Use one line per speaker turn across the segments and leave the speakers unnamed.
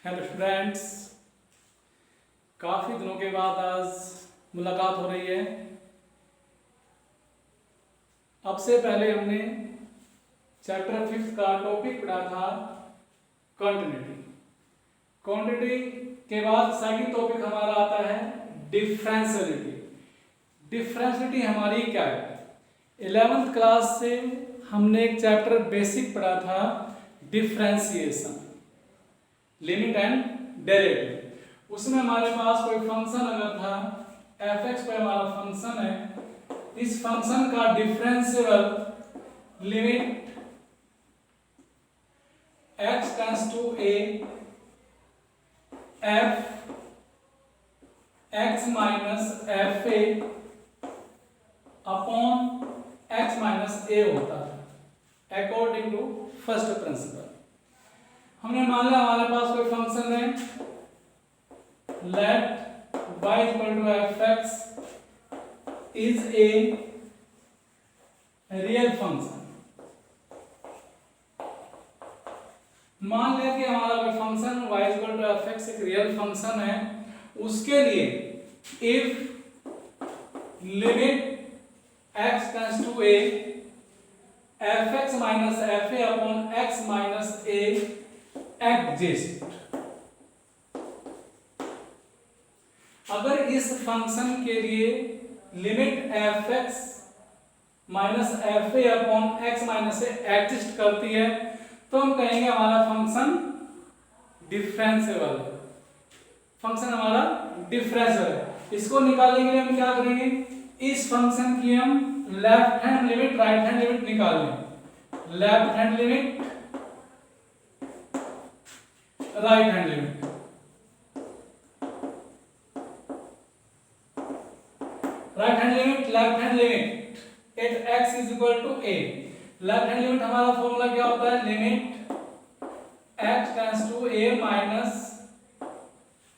Hello students, काफ़ी दिनों के बाद आज मुलाकात हो रही है। अब से पहले हमने चैप्टर 5 का टॉपिक पढ़ा था क्वांटिटी। क्वांटिटी के बाद सेकंड टॉपिक हमारा आता है डिफरेंशियलिटी। डिफरेंशियलिटी हमारी क्या है? 11th क्लास से हमने एक चैप्टर बेसिक पढ़ा था डिफरेंशिएशन, लिमिट एंड डेरिवेटिव। उसमें हमारे पास कोई फंक्शन अगर था f(x) पर हमारा फंक्शन है, इस फंक्शन का differential limit x tends to a f x minus f a upon x minus a होता है अकॉर्डिंग टू फर्स्ट प्रिंसिपल। हमने मान लिया हमारे पास कोई फंक्शन है, let y equal to f(x) is a real function. मान लिया कि हमारा कोई function y equal to f(x) एक रियल फंक्शन है, उसके लिए if limit x tends to a f(x) minus f a upon x minus a exist, अगर इस फंक्शन के लिए limit f(x) minus f a upon x minus a exist करती है तो हम कहेंगे हमारा फंक्शन डिफरेंशिएबल है। फंक्शन हमारा डिफरेंशिएबल है। इसको निकालने के लिए हम क्या करेंगे, इस फंक्शन की हम left hand limit right hand limit निकाल लेंगे। Left hand limit right hand limit, right hand limit left hand limit at x is equal to a। Left hand limit हमारा फॉर्मूला क्या होता है, limit x tends to a minus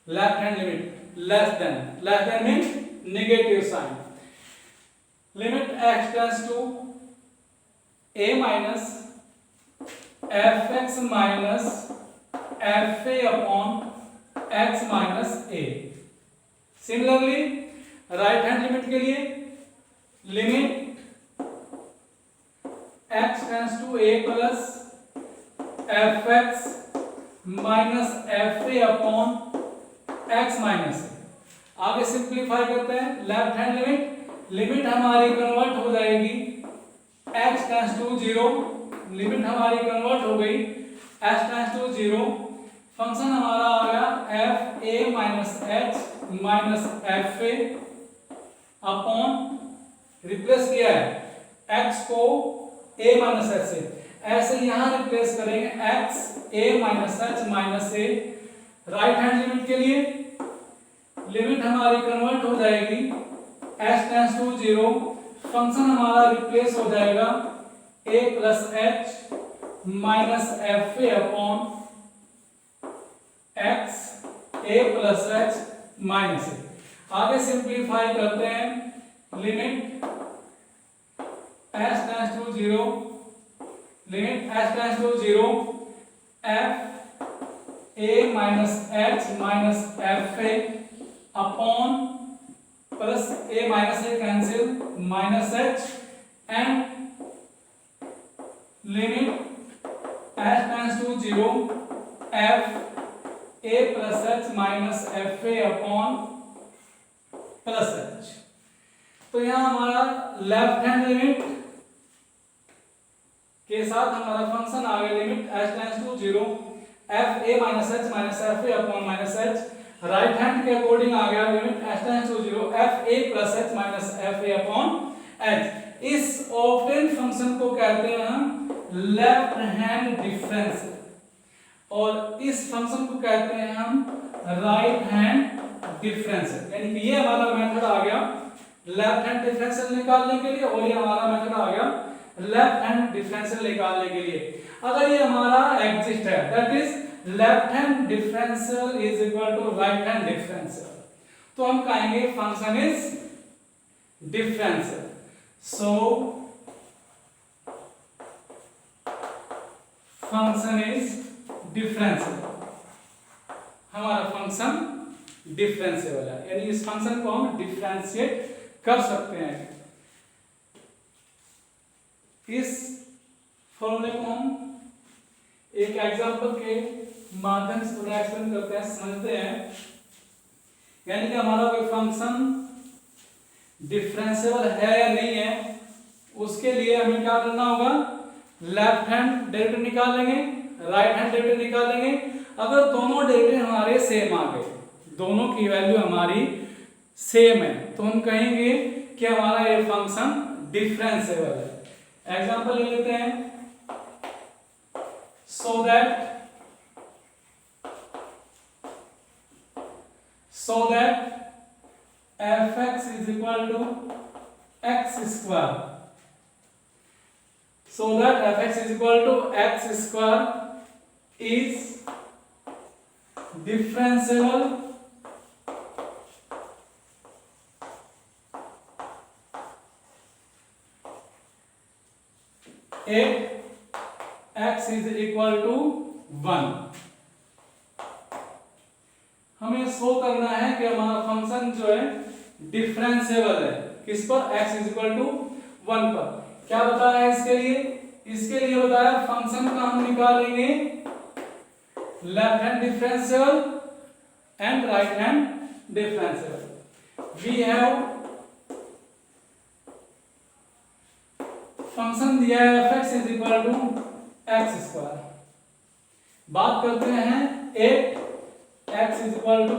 left hand limit less than mean negative sign, limit x tends to a minus f(x) minus f a upon x minus a। Similarly right hand limit के लिए limit x tends to a plus f(x) minus f a upon x minus a। आगे simplify करते हैं, left hand limit हमारी convert हो जाएगी x tends to 0, limit हमारी convert हो गई x टेंड्स टू 0, फंक्शन हमारा आ गया F A minus h minus f a upon, replace किया है x को a माइनस एच से, ऐसे यहां रिप्लेस करेंगे x a minus h minus a. Right hand limit के लिए लिमिट हमारी कन्वर्ट हो जाएगी h टेंड्स टू 0, फंक्शन हमारा रिप्लेस हो जाएगा a plus h minus f a upon x a plus h minus a. आगे सिंप्लीफाई करते हैं, limit h tends to 0, limit h tends to 0 f a minus h minus f a upon plus a minus a cancel minus h and limit h tends to 0 f a plus h minus f a upon plus h। तो यहां हमारा left hand limit के साथ हमारा function आ गया, limit h tends to 0 f a minus h minus f a upon minus h। Right hand के according आ गया limit h tends to 0 f a plus h minus f a upon h। इस obtain function को कहते हैं हम left hand differential और इस फंक्शन को कहते हैं हम राइट हैंड डिफरेंशियल। यानी कि ये हमारा मेथड आ गया लेफ्ट हैंड डिफरेंशियल निकालने के लिए और ये हमारा मेथड आ गया लेफ्ट हैंड डिफरेंशियल निकालने के लिए। अगर ये हमारा एग्जिस्ट है, that is left hand differential is equal to right hand differential, तो हम कहेंगे function is differential. So function is differential। हमारा फंक्शन डिफरेंशिएबल है, यानी इस फंक्शन को हम डिफरेंशिएट कर सकते हैं। इस फॉर्मूले को हम एक एग्जांपल के माध्यम से पूरा एक्सप्लेन करते हैं, समझते हैं। यानी कि हमारा कोई फंक्शन डिफरेंशिएबल है या नहीं है, उसके लिए हमें क्या करना होगा, लेफ्ट हैंड डेरिवेटिव निकाल लेंगे, राइट हैंड डेरिवेटिव निकाल लेंगे। अगर दोनों डेरिवेटिव हमारे सेम आ गए, दोनों की वैल्यू हमारी सेम है, तो हम कहेंगे कि हमारा ये फंक्शन डिफरेंशिएबल है। एग्जांपल ले लेते हैं, so that fx is equal to x square, so that fx is equal to x square is differentiable if x is equal to 1। हमें शो करना है कि हमारा फंक्शन जो है डिफरेंशिएबल है, किस पर, x इज इक्वल टू 1 पर। क्या बताया है इसके लिए? इसके लिए बताया फंक्शन का हम निकालेंगे left hand differentiable and right hand differentiable. We have function दिया है fx is equal to x square. बात करते हैं 8x इज इक्वल टू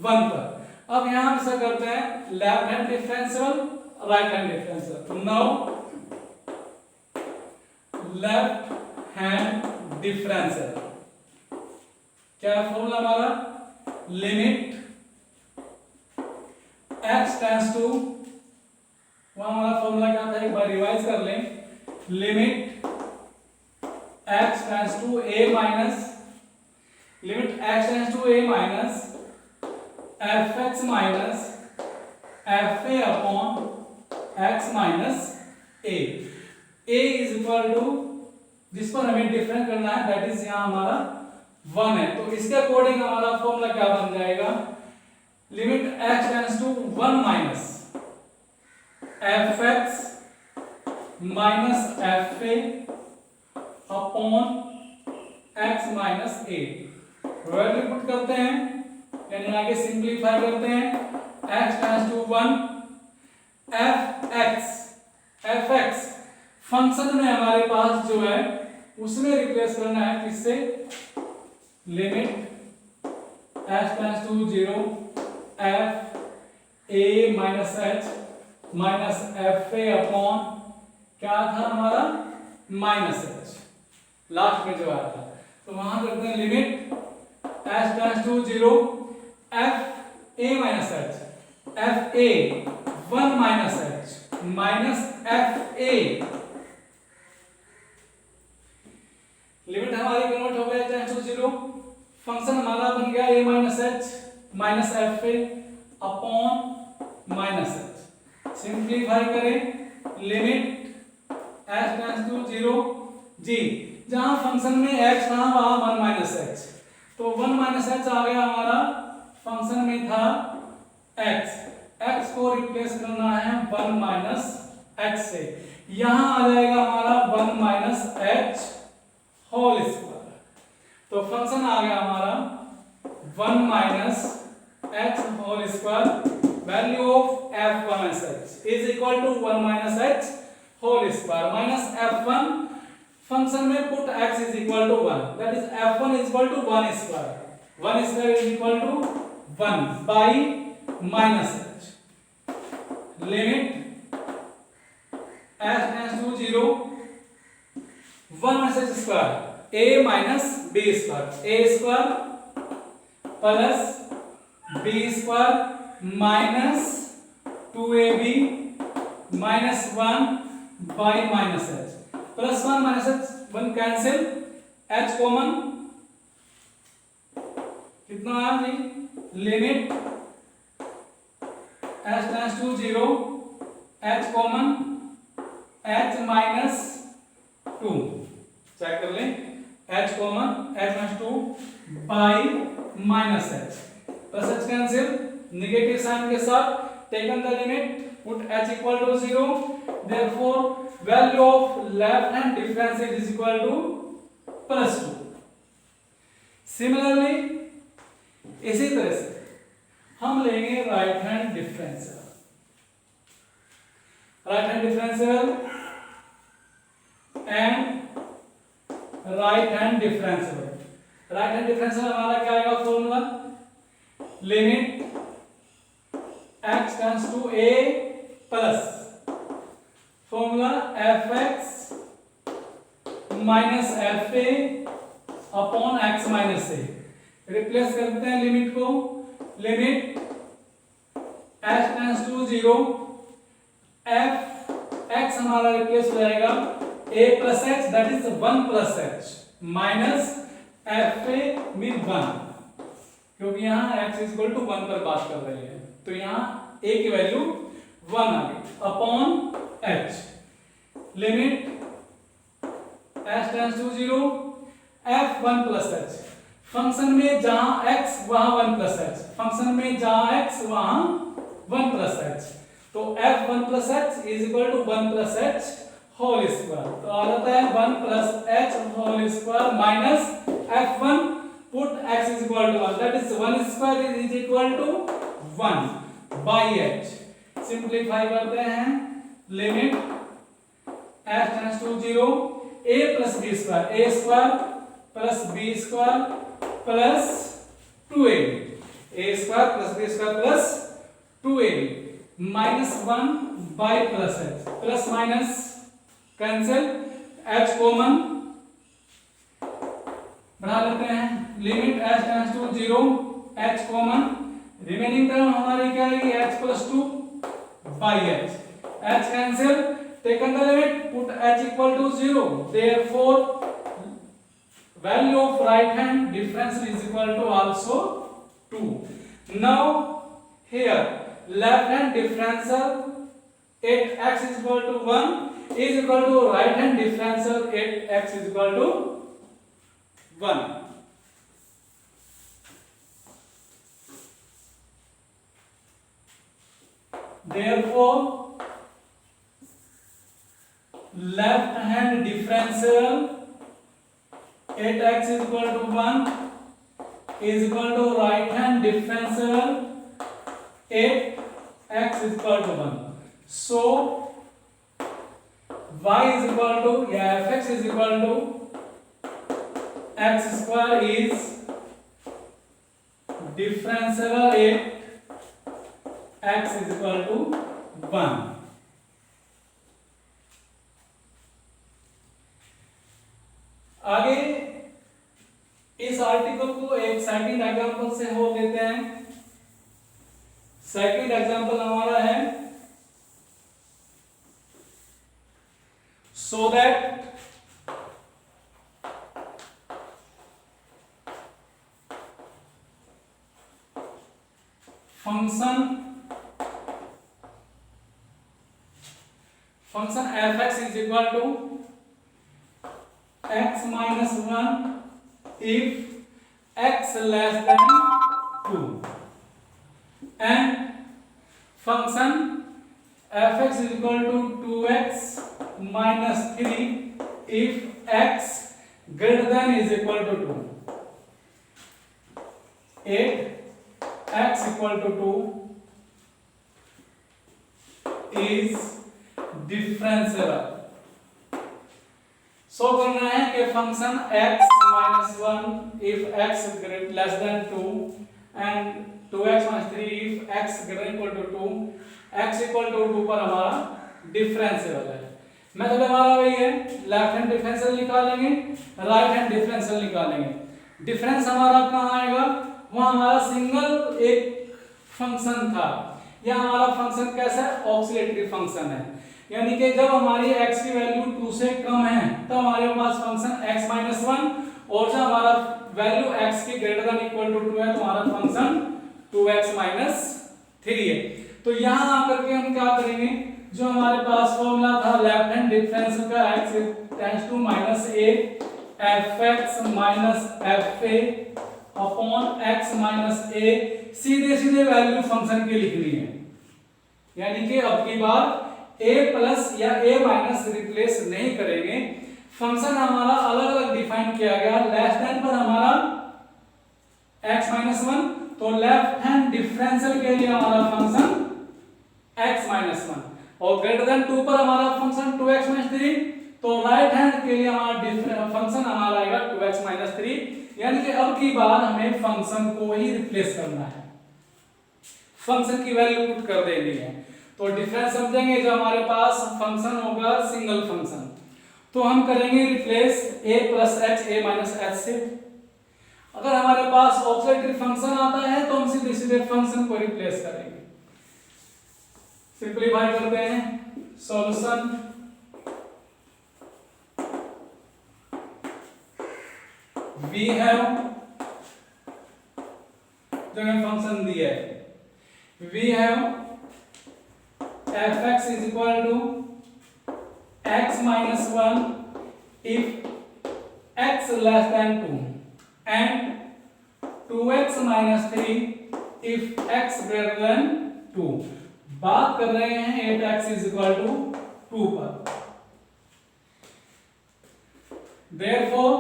1 पर। अब यहां हम ऐसा करते हैं left hand differentiable, right hand differentiable. Now left hand differentiable क्या है फॉर्मूला हमारा, लिमिट x टेंड्स टू, वहां हमारा फॉर्मूला क्या था, एक बार रिवाइज कर लें, limit x tends to a minus, limit x tends to a minus fx minus fa upon x minus a। a is equal to, जिस पर हमें डिफरेंस करना है, दैट इज यहाँ हमारा 1 है, तो इसके अकॉर्डिंग हमारा फॉर्मूला क्या बन जाएगा, limit x tends to 1 minus fx minus fa upon x minus a. Value put करते हैं, यानी आगे सिंप्लीफाई करते हैं, x tends to 1, fx function में हमारे पास जो है उसमें रिप्लेस करना है, किससे, limit h tends to 0 f a minus h minus f a upon क्या था हमारा, माइनस h लास्ट में जो आया था। तो वहां करते हैं limit h tends to 0 f a minus h f a 1 minus h minus f a, limit हमारी कन्वर्ट हो गया टेंड्स टू 0, फंक्शन हमारा बन गया a minus h minus f a upon minus h। Simplify करें, लिमिट h टेंड्स टू 0 जी, जहां function में x था वहां 1 माइनस h, तो 1 माइनस h आ गया हमारा, फंक्शन में था x को रिप्लेस करना है 1 माइनस h से, यहां आ जाएगा हमारा 1 माइनस h होल स्क्वायर। तो फंक्शन आ गया हमारा 1 माइनस h होल स्क्वायर, value of f1 minus h is equal to 1 minus h whole square minus f1, function में put x is equal to 1, that is f1 is equal to 1 square, 1 square is equal to 1 by minus h, limit h tends to 0 1 minus h square a minus b square, a square plus b square minus 2ab minus 1 by minus h, plus 1 minus h 1 cancel, h common, कितना आया जी, limit h tends to 0 h common h minus 2, check कर लें, h common h minus 2 by minus h, plus h cancel, negative sign के साथ, taken the limit, put h equal to 0, therefore value of left hand difference is equal to +2। Similarly इसी तरह से हम लेंगे right hand differential. Right hand differential and right hand differential. Right hand differential हमारा क्या आएगा formula, limit x tends to a plus formula fx minus fa upon x minus a। Replace करते हैं लिमिट को, limit h tends to 0, f x हमारा replace हो जाएगा a plus h that is 1 plus h minus fa mean 1, क्योंकि यहाँ x is equal to 1 पर बात कर रहे हैं तो यहाँ a की वैल्यू 1 आ गई upon h। Limit h tends to 0, f 1 plus h। Function में जहां x वहां 1 प्लस h, फंक्शन में जहां x वहां 1 प्लस h, तो f 1 plus h is equal to 1 plus h whole square. तो आ जाता है 1 plus h whole square minus f1 put x is equal to 1 that is 1 square is equal to 1 by h। Simplify करते हैं, limit h tends to 0, a plus b square, a square plus b square plus 2a, a square plus b square plus 2a minus 1 by plus h, plus minus cancel, h common बढ़ा लेते हैं, limit h tends to 0, h common, remaining term हमारी क्या आएगी h plus 2 by h, h cancel, taken the limit, put h equal to 0, therefore value of right hand differential is equal to also 2. Now here left hand differential at x is equal to 1 is equal to right hand differential at x is equal to 1. Therefore left hand differential at x is equal to 1 is equal to right hand differential at x is equal to 1. So y is equal to fx is equal to x square is differential at x is equal to 1. आगे इस article को एक second example से हो लेते हैं। Second example हमारा है so that function fx is equal to x minus 1 if x less than 2 and function fx is equal to 2x minus 3 if x greater than is equal to 2. If x equal to 2 is differentiable. सो करना है कि function x minus 1 if x less than 2 and 2x minus 3 if x greater than equal to 2, x equal to 2 पर हमारा differential है। Method हमारा वही है, left hand differential निकालेंगे, राइट हैंड डिफरेंशियल निकालेंगे। डिफरेंस हमारा कहाँ आएगा, वहाँ हमारा सिंगल एक फंक्शन था, यह हमारा फंक्शन कैसा है, ऑक्सिलेटरी फंक्शन है, यानी कि जब हमारी x की वैल्यू 2 से कम है तो हमारे पास फंक्शन x माइनस 1 और जब हमारा वैल्यू x की ग्रेटर देन इक्वल टू 2 है तो हमारा फंक्शन 2x माइनस 3 है। तो यहाँ आकर के हम क्या करेंगे, जो हमारे पास फॉर्मूला था लेफ्ट हैंड डिफरेंशियल का x tends to -a fx minus fa upon x minus a, सीधे सीधे वैल्यू फंक्शन की लिखनी है, यानी कि अब की बार a प्लस या a माइनस रिप्लेस नहीं करेंगे। फंक्शन हमारा अलग अलग डिफाइन किया गया, लेस देन पर हमारा x माइनस वन, तो लेफ्ट हैंड डिफरेंशियल के लिए हमारा फंक्शन x माइनस वन, और ग्रेटर देन 2 पर हमारा फंक्शन 2x माइनस 3, तो राइट हैंड के लिए हमारा फंक्शन हमारा आएगा 2x माइनस 3, यानी कि अब की बार हमें फंक्शन को ही रिप्लेस करना है, फंक्शन की वैल्यू पुट कर देनी है। तो डिफरेंस समझेंगे, जो हमारे पास फंक्शन होगा सिंगल फंक्शन, तो हम करेंगे replace a plus h a minus h से। अगर हमारे पास ऑक्सिलरी फंक्शन आता है तो हम सीधे सीधे फंक्शन को रिप्लेस करेंगे। सिंपलीफाई करते हैं, सॉल्यूशन वी हैव, जो हमें फंक्शन दिया है, we have fx is equal to x minus 1 if x less than 2 and 2x minus 3 if x greater than 2। बात कर रहे हैं 8x is equal to 2 पर। Therefore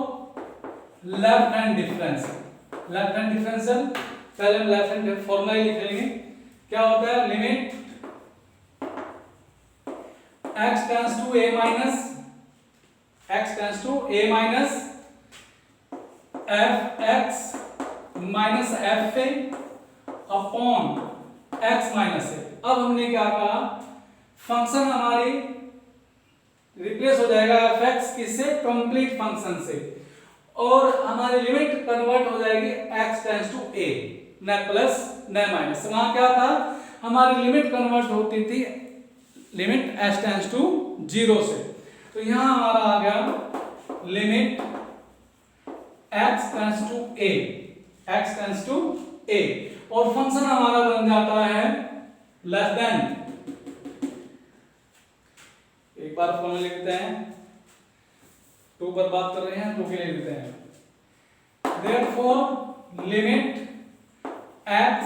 left hand differential, left hand differential पहले हम left hand formula लिख लेंगे। क्या होता है, limit x tends to a minus, x tends to a minus fx minus fa upon x minus a। अब हमने क्या कहा, फंक्शन हमारी रिप्लेस हो जाएगा fx किससे, कंप्लीट फंक्शन से, और हमारी लिमिट कन्वर्ट हो जाएगी x टेंड्स टू a, न प्लस न माइनस। वहां क्या था, हमारी लिमिट कन्वर्ट होती थी लिमिट h टेंड्स टू 0 से, तो यहां हमारा आ गया limit x tends to a, x tends to a, और फंक्शन हमारा बन जाता है लेस देन, एक बार फॉर्मूला लिखते हैं, 2 पर बात कर रहे हैं 2 के लिए लिखते हैं, therefore limit x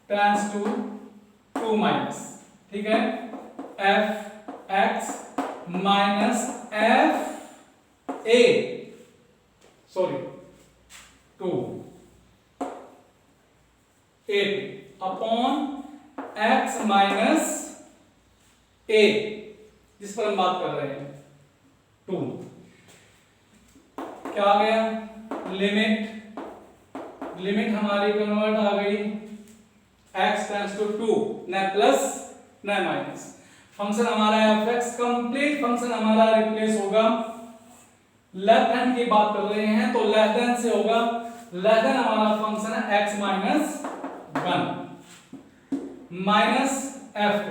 tends to 2 minus, ठीक है, f x minus f a, sorry 2 a upon x minus a, जिस पर हम बात कर रहे हैं 2। क्या आ गया, लिमिट हमारी कन्वर्ट आ गई x टेंड्स टू 2, न प्लस न माइनस। फंक्शन हमारा fx, कंप्लीट फंक्शन हमारा रिप्लेस होगा, लेफ्ट हैंड की बात कर रहे हैं तो लेस देन से होगा, लेस देन हमारा फंक्शन है x minus 1 minus f2,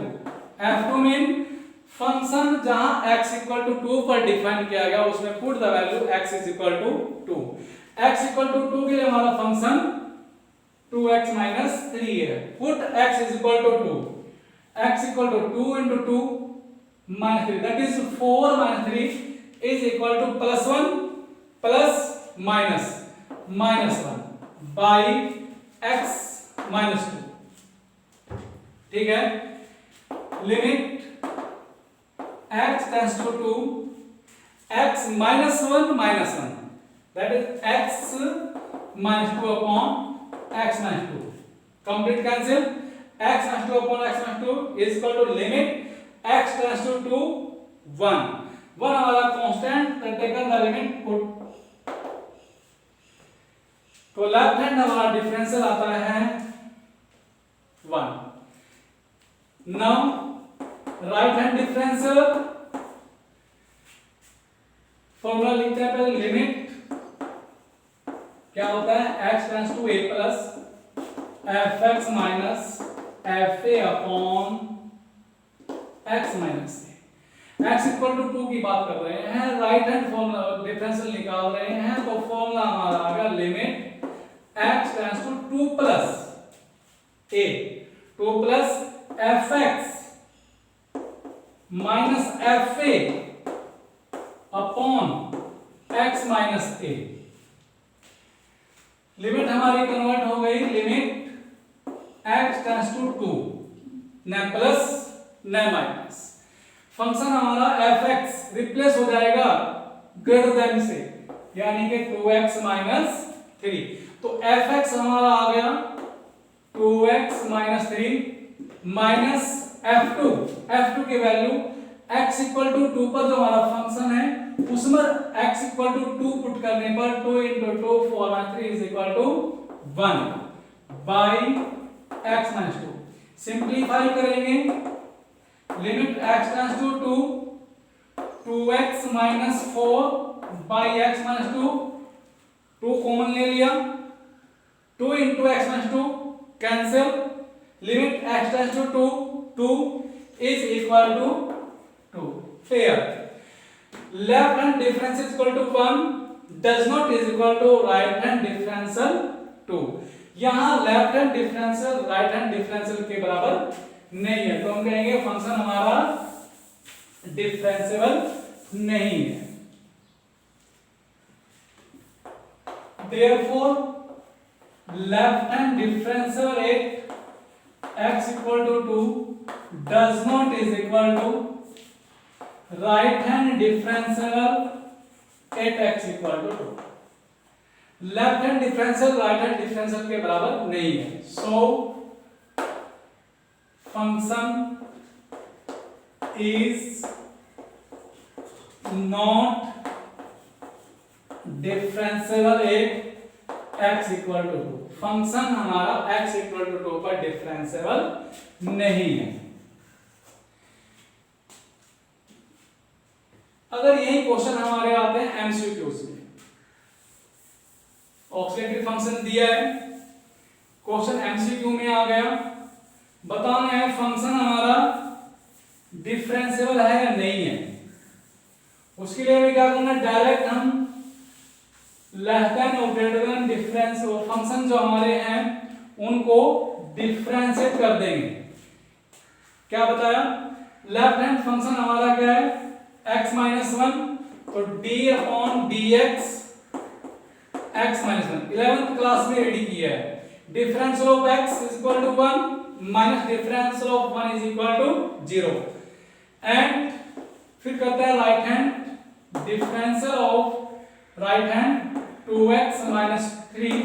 f2 mean function जहां x इक्वल टू 2 पर डिफाइन किया गया उसमें put the value x is equal to 2, x equal to 2 के लिए हमारा फंक्शन 2x माइनस 3 है, put x is equal to 2, x equal to 2 into 2 minus 3, that is 4 minus 3 is equal to plus 1 plus minus 1 by x minus 2, ठीक है। Limit x tends to 2 x minus 1 minus 1, that is x minus 2 upon x minus 2, complete cancel, x minus 2 upon x minus 2 is equal to limit x tends to 2 1 हमारा constant, taken the limit put, तो left hand हमारा differential आता है 1। Now right hand differential formula लिखते हैं पहले, limit क्या होता है, x tends to a plus fx minus fa upon x minus a, x equal to 2 की बात कर रहे हैं, राइट हैंड फॉर्मूला डिफरेंशियल निकाल रहे हैं, तो फॉर्मूला हमारा आ गया limit x tends to 2 plus a, 2 plus fx minus fa upon x minus a। Limit हमारी कन्वर्ट हो गई लिमिट x टेंड्स टू 2 न प्लस न माइनस। फंक्शन हमारा fx रिप्लेस हो जाएगा ग्रेटर देन से, यानी कि 2x माइनस 3। तो fx हमारा आ गया 2x माइनस 3 माइनस f2 की वैल्यू x इक्वल टू 2 पर जो हमारा फंक्शन है उसमें x इक्वल टू 2 पुट करने पर 2 इंटू 2 4 और 3 is equal to 1 by x minus 2। Simplify करेंगे limit x tends to 2 2x minus 4 by x minus 2 2 common ले लिया 2 into x minus 2 cancel limit x tends to 2 is equal to 2। Here left hand difference is equal to 1 does not is equal to right hand differential 2। यहां left hand differential right hand differential के बराबर नहीं है, तो हम कहेंगे function हमारा differentiable नहीं है। Therefore left hand differential at x equal to 2 does not is equal to right hand differential at x equal to 2। Left hand differential right hand differential के बराबर नहीं है। So function is not differentiable at x equal to 2। Function हमारा x equal to 2 पर differentiable नहीं है। अगर यही क्वेश्चन हमारे आते हैं एमसीक्यूज में, ऑक्सीलरी फंक्शन दिया है, क्वेश्चन एमसीक्यू में आ गया, बताना है फंक्शन हमारा डिफरेंशिएबल है या नहीं है। उसके लिए हमें क्या करना है, डायरेक्ट हम लेस देन और ग्रेटर देन डिफरेंस और फंक्शन जो हमारे हैं उनको डिफरेंशिएट कर देंगे। क्या बताया, लेफ्ट हैंड फंक्शन हमारा क्या है x माइनस 1, तो d upon dx x minus 1 11th class में रेडी किया है। Differential of x is equal to 1 minus differential of 1 is equal to 0 and फिर करता है right hand differential of right hand 2x minus 3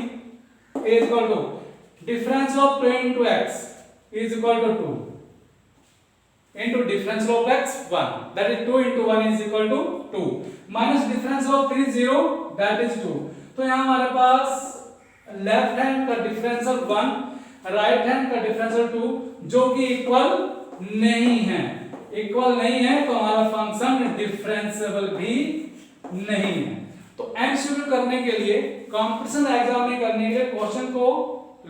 is equal to differential of 2 into x is equal to 2 into differential of x 1, that is 2 into 1 is equal to 2 minus differential of 3 0, that is 2। तो यहाँ हमारे पास left hand का differential 1 right hand का differential 2 जो कि equal नहीं है, equal नहीं है तो हमारा फंक्शन डिफरेंशिएबल भी नहीं है। तो एमसीक्यू करने के लिए कॉम्पिटिशन एग्जाम में करने के लिए क्वेश्चन को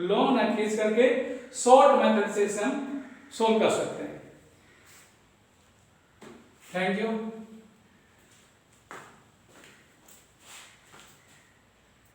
लॉन्ग ना खींच करके शॉर्ट मेथड से हम सोल्व कर सकते हैं। Thank you.